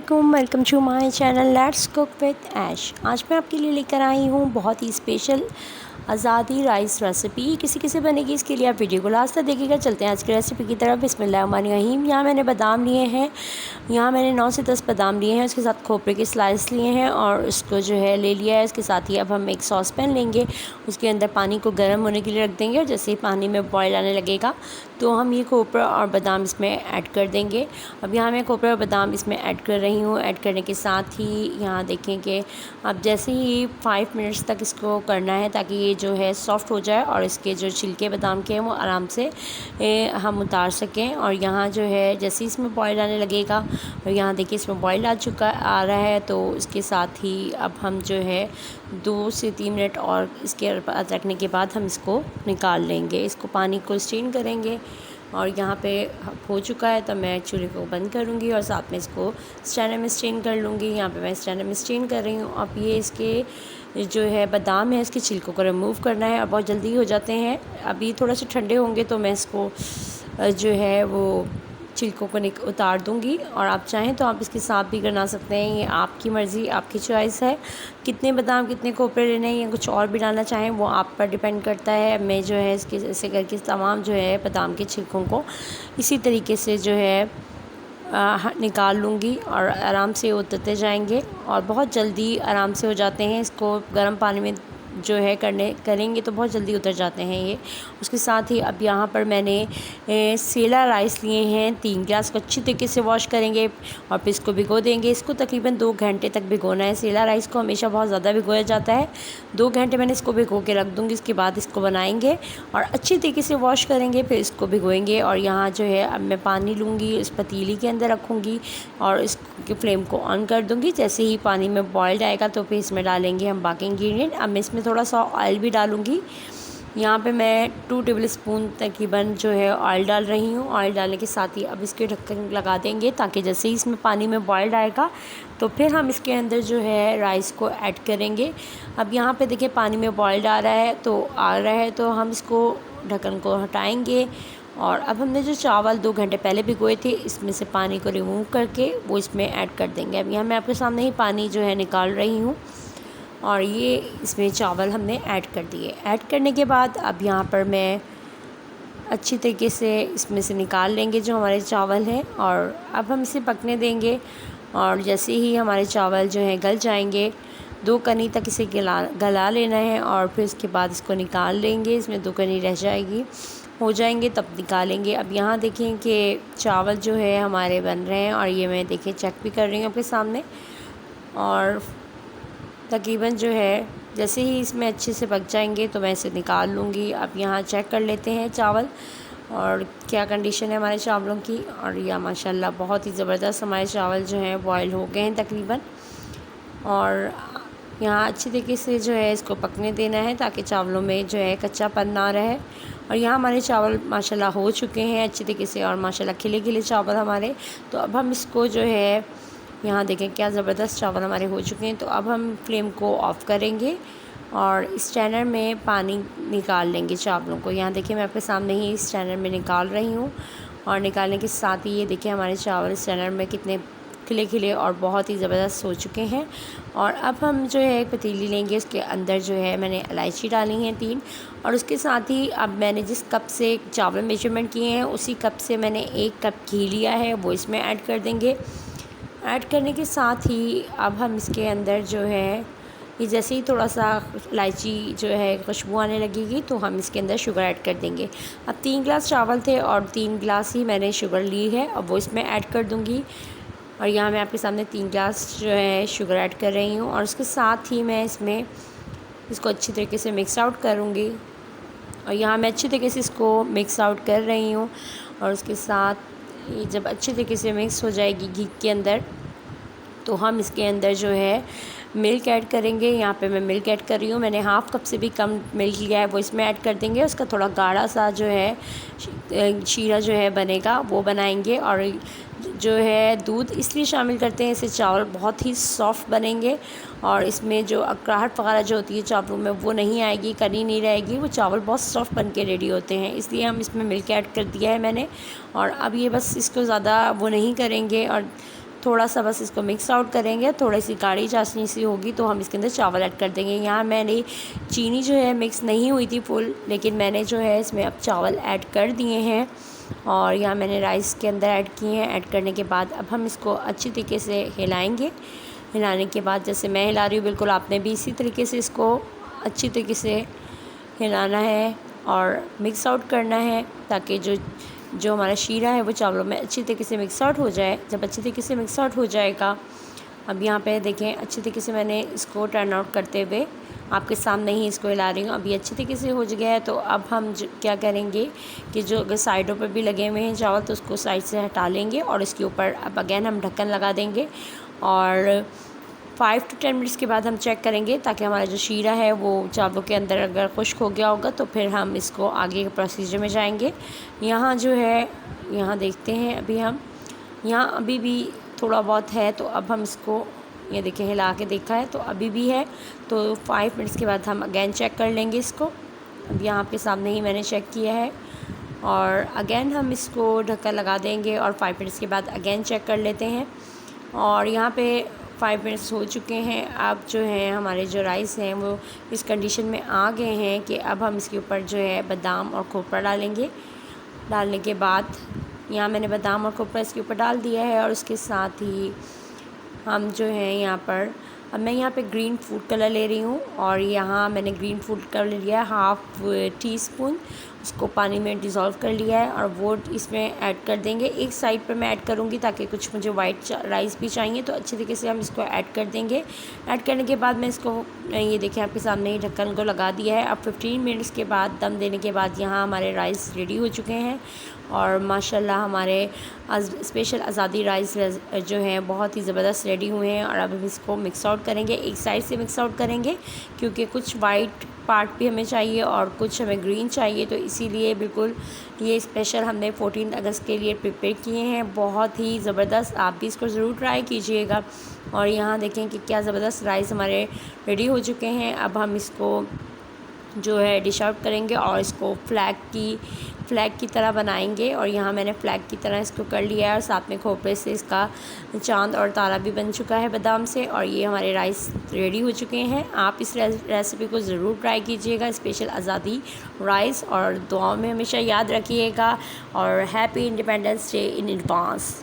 वालेकुम, welcome to my channel let's cook with Ash. आज मैं आपके लिए लेकर आई हूँ बहुत ही स्पेशल आज़ादी राइस रेसिपी। किसी किसी बनेगी, इसके लिए आप वीडियो को लास्ट तक देखिएगा। चलते हैं आज की रेसिपी की तरफ। बिस्मिल्लाहिर्रहमानिर्रहीम। यहाँ मैंने बादाम लिए हैं, यहाँ मैंने 9 से 10 बादाम लिए हैं, उसके साथ खोपरे के स्लाइस लिए हैं और उसको जो है ले लिया है। इसके साथ ही अब हम एक सॉस पैन लेंगे, उसके अंदर पानी को गर्म होने के लिए रख देंगे और जैसे ही पानी में बॉयल आने लगेगा तो हम ये खोपरा और बादाम इसमें ऐड कर देंगे। अब यहाँ मैं खोपरा और बादाम इसमें ऐड कर रही हूँ। ऐड करने के साथ ही यहाँ देखें कि अब जैसे ही 5 मिनट्स तक इसको करना है ताकि ये जो है सॉफ़्ट हो जाए और इसके जो छिलके बादाम के हैं वो आराम से हम उतार सकें। और यहाँ जो है जैसे ही इसमें बॉयल आने लगेगा और यहाँ देखिए इसमें बॉयल आ रहा है, तो इसके साथ ही अब हम जो है 2 से 3 मिनट और इसके बाद रखने के बाद हम इसको निकाल लेंगे। इसको पानी को स्ट्रेन करेंगे और यहाँ पे हो चुका है तो मैं चूल्हे को बंद करूँगी और साथ में इसको स्ट्रेनर में स्ट्रेन कर लूँगी। यहाँ पे मैं स्ट्रेनर में स्ट्रेन कर रही हूँ। अब ये इसके जो है बादाम है इसके छिलकों को रिमूव करना है और बहुत जल्दी हो जाते हैं। अभी थोड़ा से ठंडे होंगे तो मैं इसको जो है वो छिलकों को उतार दूँगी और आप चाहें तो आप इसके साथ भी बना सकते हैं। ये आपकी मर्ज़ी, आपकी चॉइस है कितने बादाम कितने खोपरे लेने हैं या कुछ और भी डालना चाहें वो आप पर डिपेंड करता है। मैं जो है इसके ऐसे करके तमाम जो है बादाम के छिलकों को इसी तरीके से जो है निकाल लूँगी और आराम से उतरते जाएंगे और बहुत जल्दी आराम से हो जाते हैं। इसको गर्म पानी में जो है करेंगे तो बहुत जल्दी उतर जाते हैं ये। उसके साथ ही अब यहाँ पर मैंने सेला राइस लिए हैं 3 गिलास को अच्छी तरीके से वॉश करेंगे और फिर इसको भिगो देंगे। इसको तकरीबन 2 घंटे तक भिगोना है। सेला राइस को हमेशा बहुत ज़्यादा भिगोया जाता है। 2 घंटे मैंने इसको भिगो के रख दूँगी। इसके बाद इसको बनाएंगे और अच्छी तरीके से वॉश करेंगे, फिर इसको भिगोएंगे। और यहाँ जो है अब मैं पानी लूँगी, इस पतीली के अंदर रखूँगी और इसकी फ्लेम को ऑन कर दूँगी। जैसे ही पानी में बॉइल्ड आएगा तो फिर इसमें डालेंगे हम बाकी इंग्रेडिएंट। अब मैं इसमें थोड़ा सा ऑयल भी डालूँगी। यहाँ पे मैं 2 टेबल स्पून तकरीबन जो है ऑयल डाल रही हूँ। ऑयल डालने के साथ ही अब इसके ढक्कन लगा देंगे ताकि जैसे ही इसमें पानी में बॉइल्ड आएगा तो फिर हम इसके अंदर जो है राइस को ऐड करेंगे। अब यहाँ पे देखिए पानी में बॉइल्ड आ रहा है तो हम इसको ढक्कन को हटाएंगे और अब हमने जो चावल 2 घंटे पहले भिगोए थे इसमें से पानी को रिमूव करके वो इसमें ऐड कर देंगे। अब यहाँ मैं आपके सामने ही पानी जो है निकाल रही हूँ और ये इसमें चावल हमने ऐड कर दिए। ऐड करने के बाद अब यहाँ पर मैं अच्छी तरीके से इसमें से निकाल लेंगे जो हमारे चावल हैं और अब हम इसे पकने देंगे। और जैसे ही हमारे चावल जो हैं गल जाएंगे 2 कनी तक इसे गला लेना है और फिर उसके बाद इसको निकाल लेंगे। इसमें 2 कनी रह जाएगी, हो जाएंगे तब निकालेंगे। अब यहाँ देखें कि चावल जो है हमारे बन रहे हैं और ये मैं देखें चेक भी कर रही हूँ आपके सामने और तकरीबन जो है जैसे ही इसमें अच्छे से पक जाएंगे तो मैं इसे निकाल लूँगी। अब यहाँ चेक कर लेते हैं चावल और क्या कंडीशन है हमारे चावलों की। और यह माशाल्लाह बहुत ही ज़बरदस्त हमारे चावल जो हैं बॉयल हो गए हैं तकरीबन। और यहाँ अच्छी तरीके से जो है इसको पकने देना है ताकि चावलों में जो है कच्चापन ना रहे। और यहाँ हमारे चावल माशाल्लाह हो चुके हैं अच्छी तरीके से और माशाल्लाह खिले खिले चावल हमारे। तो अब हम इसको जो है यहाँ देखें क्या ज़बरदस्त चावल हमारे हो चुके हैं। तो अब हम फ्लेम को ऑफ़ करेंगे और स्ट्रेनर में पानी निकाल लेंगे चावलों को। यहाँ देखिए मैं आपके सामने ही स्ट्रेनर में निकाल रही हूँ और निकालने के साथ ही ये देखिए हमारे चावल स्ट्रेनर में कितने खिले खिले और बहुत ही ज़बरदस्त हो चुके हैं। और अब हम जो है एक पतीली लेंगे, उसके अंदर जो है मैंने इलायची डाली हैं 3 और उसके साथ ही अब मैंने जिस कप से चावल मेजरमेंट किए हैं उसी कप से मैंने 1 कप घी लिया है वो इसमें ऐड कर देंगे। ऐड करने के साथ ही अब हम इसके अंदर जो है ये जैसे ही थोड़ा सा इलायची जो है खुशबू आने लगेगी तो हम इसके अंदर शुगर ऐड कर देंगे। अब 3 गिलास चावल थे और 3 गिलास ही मैंने शुगर ली है, अब वो इसमें ऐड कर दूँगी। और यहाँ मैं आपके सामने 3 गिलास जो है शुगर ऐड कर रही हूँ और उसके साथ ही मैं इसमें इसको अच्छी तरीके से मिक्स आउट करूँगी। और यहाँ मैं अच्छी तरीके से इसको मिक्स आउट कर रही हूँ और उसके साथ ये जब अच्छी तरीके से मिक्स हो जाएगी घी के अंदर तो हम इसके अंदर जो है मिल्क ऐड करेंगे। यहाँ पे मैं मिल्क ऐड कर रही हूँ, मैंने हाफ़ कप से भी कम मिल्क लिया है वो इसमें ऐड कर देंगे। उसका थोड़ा गाढ़ा सा जो है शीरा जो है बनेगा वो बनाएंगे। और जो है दूध इसलिए शामिल करते हैं, इससे चावल बहुत ही सॉफ़्ट बनेंगे और इसमें जो अकड़ाहट वगैरह जो होती है चावलों में वो नहीं आएगी, कड़ी नहीं रहेगी, वो चावल बहुत सॉफ़्ट बन के रेडी होते हैं। इसलिए हम इसमें मिल्क ऐड कर दिया है मैंने। और अब ये बस इसको ज़्यादा वो नहीं करेंगे और थोड़ा सा बस इसको मिक्स आउट करेंगे, थोड़ी सी गाढ़ी चाशनी सी होगी तो हम इसके अंदर चावल ऐड कर देंगे। यहाँ मैंने चीनी जो है मिक्स नहीं हुई थी फुल, लेकिन मैंने जो है इसमें अब चावल ऐड कर दिए हैं और यहाँ मैंने राइस के अंदर ऐड किए हैं। ऐड करने के बाद अब हम इसको अच्छी तरीके से हिलाएंगे। हिलाने के बाद जैसे मैं हिला रही हूँ बिल्कुल आपने भी इसी तरीके से इसको अच्छी तरीके से हिलाना है और मिक्स आउट करना है, ताकि जो हमारा शीरा है वो चावलों में अच्छी तरीके से मिक्स आउट हो जाए। जब अच्छी तरीके से मिक्स आउट हो जाएगा, अब यहाँ पे देखें अच्छी तरीके से मैंने इसको टर्न आउट करते हुए आपके सामने ही इसको हिला रही हूँ। अभी अच्छी तरीके से हो गया है। तो अब हम क्या करेंगे कि जो अगर साइडों पर भी लगे हुए हैं चावल तो उसको साइड से हटा लेंगे और इसके ऊपर अब अगेन हम ढक्कन लगा देंगे और 5 to 10 मिनट्स के बाद हम चेक करेंगे, ताकि हमारा जो शीरा है वो चावलों के अंदर अगर खुश्क हो गया होगा तो फिर हम इसको आगे के प्रोसीजर में जाएंगे। यहाँ जो है यहाँ देखते हैं अभी हम यहाँ अभी भी थोड़ा बहुत है, तो अब हम इसको ये देखें हिला के देखा है तो अभी भी है। तो 5 मिनट्स के बाद हम अगेन चेक कर लेंगे इसको। अब यहाँ आपके सामने ही मैंने चेक किया है और अगेन हम इसको ढक्कन लगा देंगे और 5 मिनट्स के बाद अगेन चेक कर लेते हैं। और यहाँ पे 5 मिनट्स हो चुके हैं। अब जो है हमारे जो राइस हैं वो इस कंडीशन में आ गए हैं कि अब हम इसके ऊपर जो है बादाम और खोपरा डालेंगे। डालने के बाद यहाँ मैंने बादाम और खोपरा इसके ऊपर डाल दिया है और उसके साथ ही हम जो है यहाँ पर अब मैं यहाँ पे ग्रीन फूड कलर ले रही हूँ और यहाँ मैंने ग्रीन फूड कलर लिया है 1/2 टीस्पून। उसको पानी में डिज़ोल्व कर लिया है और वो इसमें ऐड कर देंगे। एक साइड पर मैं ऐड करूँगी ताकि कुछ मुझे वाइट राइस भी चाहिए, तो अच्छी तरीके से हम इसको ऐड कर देंगे। ऐड करने के बाद मैं इसको ये देखिए आपके सामने ही ढक्कन को लगा दिया है। अब 15 मिनट्स के बाद दम देने के बाद यहाँ हमारे राइस रेडी हो चुके हैं और माशाल्लाह हमारे स्पेशल आज़ादी राइस जो हैं बहुत ही ज़बरदस्त रेडी हुए हैं। और अब हम इसको मिक्स आउट करेंगे, एक साइड से मिक्स आउट करेंगे क्योंकि कुछ वाइट पार्ट भी हमें चाहिए और कुछ हमें ग्रीन चाहिए, तो इसीलिए बिल्कुल ये स्पेशल हमने 14 अगस्त के लिए प्रिपेयर किए हैं। बहुत ही ज़बरदस्त, आप भी इसको ज़रूर ट्राई कीजिएगा। और यहाँ देखें कि क्या ज़बरदस्त राइस हमारे रेडी हो चुके हैं। अब हम इसको जो है डिश आउट करेंगे और इसको फ्लैग की तरह बनाएंगे। और यहाँ मैंने फ्लैग की तरह इसको कर लिया है और साथ में खोपरे से इसका चांद और तारा भी बन चुका है बादाम से। और ये हमारे राइस रेडी हो चुके हैं। आप इस रेसिपी को ज़रूर ट्राई कीजिएगा, स्पेशल आज़ादी राइस। और दुआओं में हमेशा याद रखिएगा और happy independence day in advance.